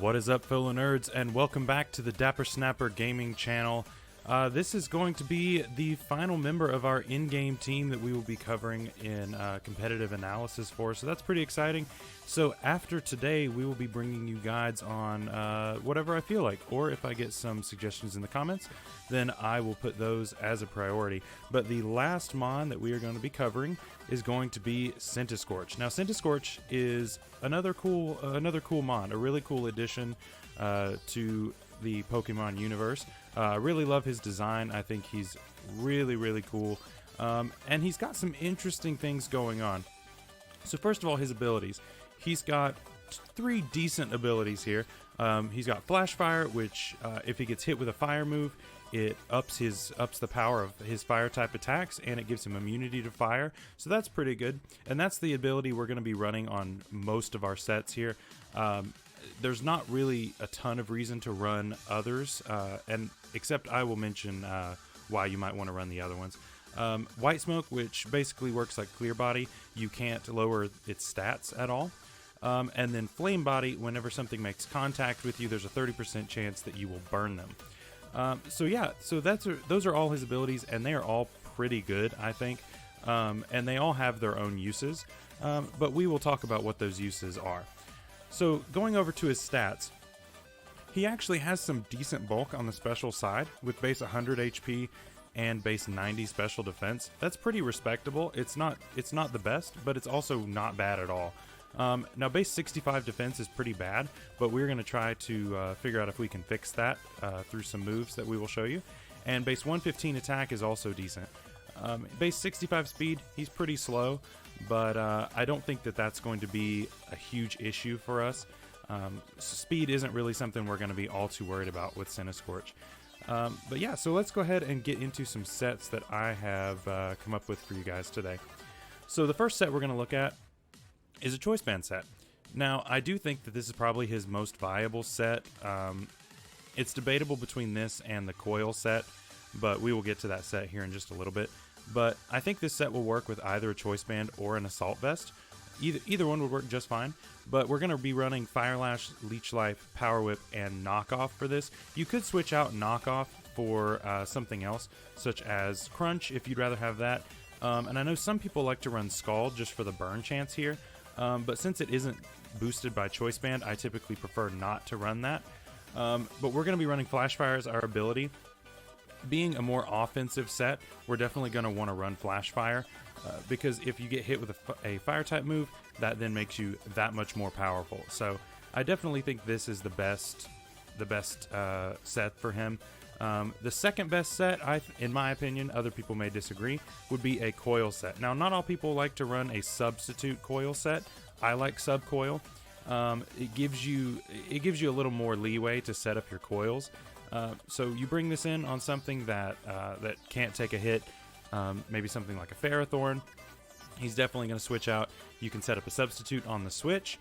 What is up, fellow nerds, and welcome back to the Dapper Snapper Gaming channel. This is going to be the final member of our in-game team that we will be covering in competitive analysis for, so that's pretty exciting. So after today, we will be bringing you guides on whatever I feel like, or if I get some suggestions in the comments, then I will put those as a priority. But the last mod that we are going to be covering is going to be Centiskorch. Now, Centiskorch is another cool mod, a really cool addition to the Pokemon universe. I really love his design. I think he's really cool, and he's got some interesting things going on. So first of all, his abilities. He's got three decent abilities here. He's got Flash Fire, which if he gets hit with a fire move, it ups the power of his fire type attacks, and it gives him immunity to fire. So that's pretty good, and that's the ability we're going to be running on most of our sets here. There's not really a ton of reason to run others, and except I will mention why you might want to run the other ones. White Smoke, which basically works like Clear Body, you can't lower its stats at all. And then Flame Body, whenever something makes contact with you, there's a 30% chance that you will burn them. So those are all his abilities, and they are all pretty good, I think. And they all have their own uses, but we will talk about what those uses are. So going over to his stats, he actually has some decent bulk on the special side with base 100 HP and base 90 special defense. That's pretty respectable. It's not the best, but it's also not bad at all. Now base 65 defense is pretty bad, but we're going to try to figure out if we can fix that through some moves that we will show you. And base 115 attack is also decent. Base 65 speed, he's pretty slow, but I don't think that that's going to be a huge issue for us. Speed isn't really something we're going to be all too worried about with Centiskorch. But yeah, so let's go ahead and get into some sets that I have come up with for you guys today. So the first set we're going to look at is a choice band set. Now, I do think that this is probably his most viable set. It's debatable between this and the Coil Set, but we will get to that set here in just a little bit. But I think this set will work with either a choice band or an assault vest. Either one would work just fine, but we're going to be running Fire Lash, Leech Life, Power Whip, and Knockoff for this. You could switch out Knockoff for something else, such as Crunch, if you'd rather have that. And I know some people like to run Scald just for the burn chance here, but since it isn't boosted by choice band, I typically prefer not to run that. But we're going to be running Flash Fire as our ability. Being a more offensive set, we're definitely going to want to run Flash Fire, because if you get hit with a fire type move, that then makes you that much more powerful. So I definitely think this is the best set for him. The second best set, in my opinion, other people may disagree, would be a Coil Set. Now, not all people like to run a substitute Coil Set. I like sub coil. It gives you a little more leeway to set up your coils. So you bring this in on something that can't take a hit, maybe something like a Ferrothorn. He's definitely going to switch out. You can set up a substitute on the switch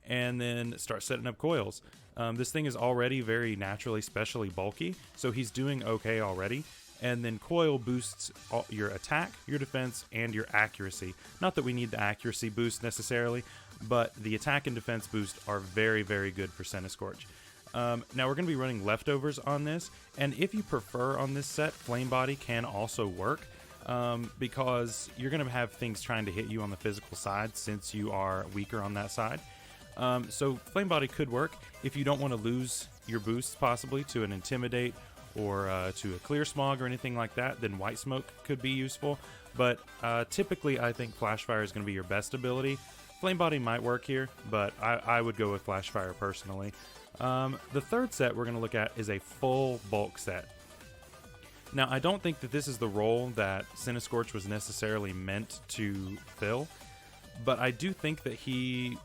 and then start setting up coils. This thing is already very naturally specially bulky, so he's doing okay already. And then Coil boosts your attack, your defense, and your accuracy. Not that we need the accuracy boost necessarily, but the attack and defense boost are very good for Centiskorch. Now we're going to be running leftovers on this, and if you prefer on this set, Flame Body can also work, because you're going to have things trying to hit you on the physical side since you are weaker on that side. So Flame Body could work if you don't want to lose your boosts possibly to an Intimidate or to a Clear Smog or anything like that. Then White Smoke could be useful, but typically I think Flash Fire is going to be your best ability. Flame Body might work here, but I would go with Flash Fire personally. The third set we're going to look at is a full bulk set. Now, I don't think that this is the role that Centiskorch was necessarily meant to fill, but I do think that he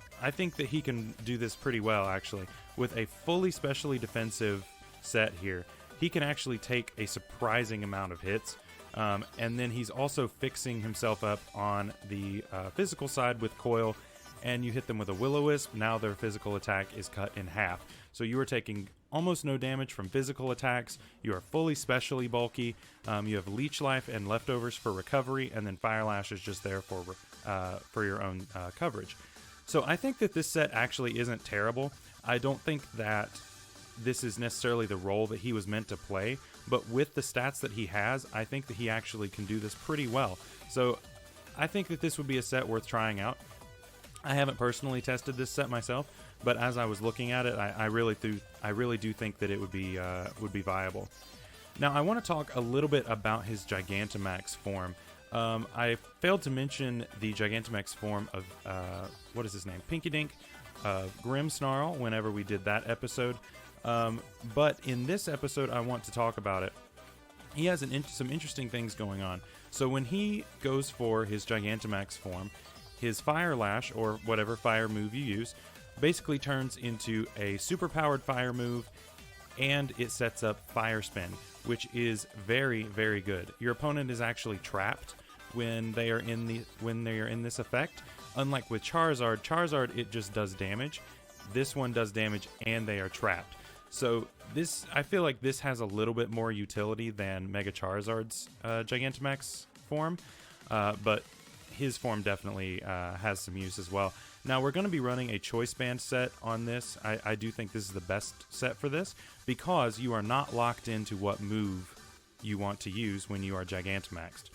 can do this pretty well, actually. With a fully specially defensive set here, he can actually take a surprising amount of hits, and then he's also fixing himself up on the physical side with Coil, and you hit them with a Will-O-Wisp. Now their physical attack is cut in half. So you are taking almost no damage from physical attacks. You are fully specially bulky. You have Leech Life and leftovers for recovery, and then Fire Lash is just there for your own coverage. So I think that this set actually isn't terrible. I don't think that this is necessarily the role that he was meant to play, but with the stats that he has, I think that he actually can do this pretty well. So I think that this would be a set worth trying out. I haven't personally tested this set myself, but as I was looking at it, I really do think that it would be viable. Now I want to talk a little bit about his Gigantamax form. I failed to mention the Gigantamax form of, what is his name? Pinky Dink, Grimmsnarl, whenever we did that episode. But in this episode, I want to talk about it. He has some interesting things going on. So when he goes for his Gigantamax form, his Fire Lash, or whatever fire move you use, basically turns into a super-powered fire move, and it sets up Fire Spin, which is very, very good. Your opponent is actually trapped when they are in this effect. Unlike with Charizard it just does damage. This one does damage and they are trapped. So I feel like this has a little bit more utility than Mega Charizard's Gigantamax form, but his form definitely has some use as well. Now we're going to be running a choice band set on this. I do think this is the best set for this because you are not locked into what move you want to use when you are Gigantamaxed,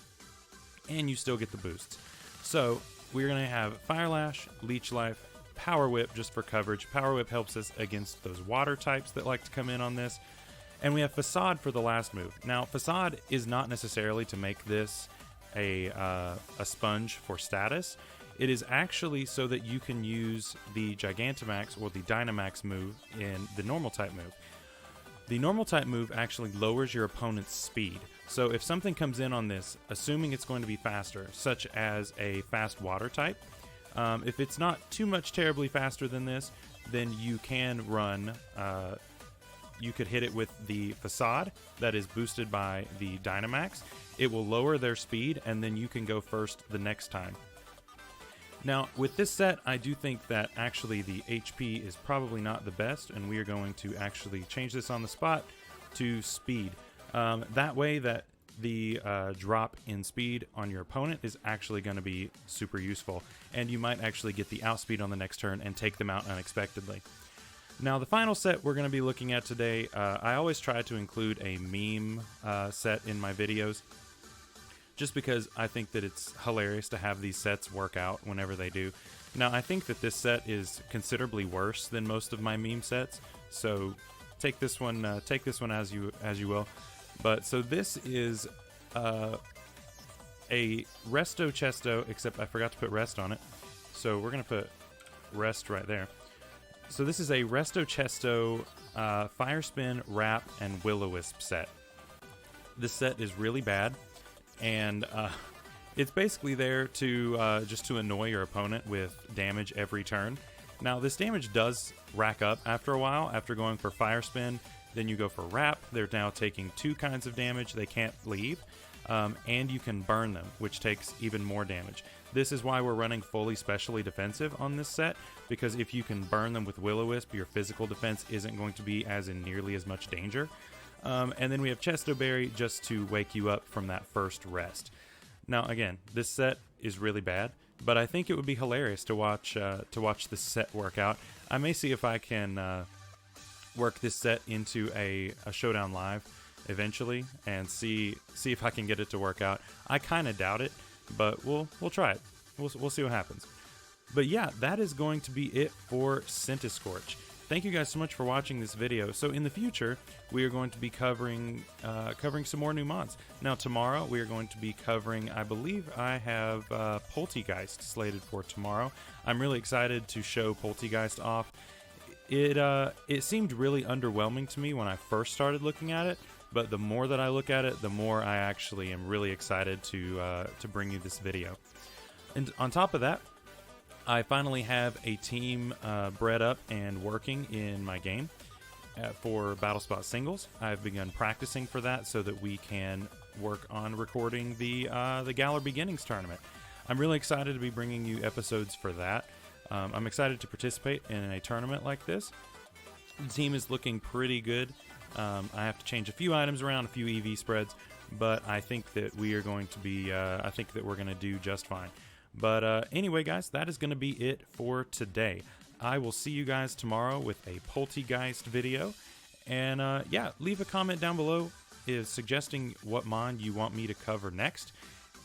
and you still get the boosts. So we're going to have Fire Lash, Leech Life, Power Whip just for coverage. Power Whip helps us against those water types that like to come in on this. And we have Facade for the last move. Now, Facade is not necessarily to make this a sponge for status. It is actually so that you can use the Gigantamax or the Dynamax move in the normal type move. The normal type move actually lowers your opponent's speed. So if something comes in on this, assuming it's going to be faster, such as a fast water type, if it's not too much terribly faster than this, then you can run, you could hit it with the Facade that is boosted by the Dynamax. It will lower their speed, and then you can go first the next time. Now, with this set, I do think that actually the HP is probably not the best, and we are going to actually change this on the spot to speed. That way that the drop in speed on your opponent is actually going to be super useful, and you might actually get the outspeed on the next turn and take them out unexpectedly. Now, the final set we're going to be looking at today, I always try to include a meme set in my videos, just because I think that it's hilarious to have these sets work out whenever they do. Now, I think that this set is considerably worse than most of my meme sets, so take this one as you will. But so this is a Resto Chesto, except I forgot to put rest on it, so we're gonna put rest right there. So this is a Resto Chesto Fire Spin, Wrap, and Will-O-Wisp set. This set is really bad, and it's basically there to just to annoy your opponent with damage every turn. Now, this damage does rack up after a while. After going for Fire Spin, then you go for Wrap. They're now taking 2 kinds of damage. They can't leave. And you can burn them, which takes even more damage. This is why we're running fully specially defensive on this set, because if you can burn them with Will-O-Wisp, your physical defense isn't going to be in nearly as much danger. And then we have Chesto Berry just to wake you up from that first rest. Now, again, this set is really bad, but I think it would be hilarious to watch this set work out. I may see if I can work this set into a Showdown Live eventually and see if I can get it to work out. I kind of doubt it, but we'll try it. We'll see what happens. But yeah, that is going to be it for Centiskorch. Thank you guys so much for watching this video. So in the future, we are going to be covering some more new mods. Now tomorrow, we are going to be covering, I believe I have Poltegeist slated for tomorrow. I'm really excited to show Poltegeist off. It seemed really underwhelming to me when I first started looking at it, but the more that I look at it, the more I actually am really excited to bring you this video. And on top of that, I finally have a team bred up and working in my game for Battle Spot Singles. I've begun practicing for that so that we can work on recording the Galar Beginnings tournament. I'm really excited to be bringing you episodes for that. I'm excited to participate in a tournament like this. The team is looking pretty good. I have to change a few items around, a few EV spreads, but I think that we are going to be, I think that we're going to do just fine. But anyway, guys, that is going to be it for today. I will see you guys tomorrow with a Poltergeist video. And yeah, leave a comment down below suggesting what mod you want me to cover next.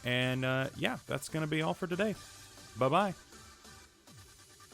And yeah, that's going to be all for today. Bye-bye.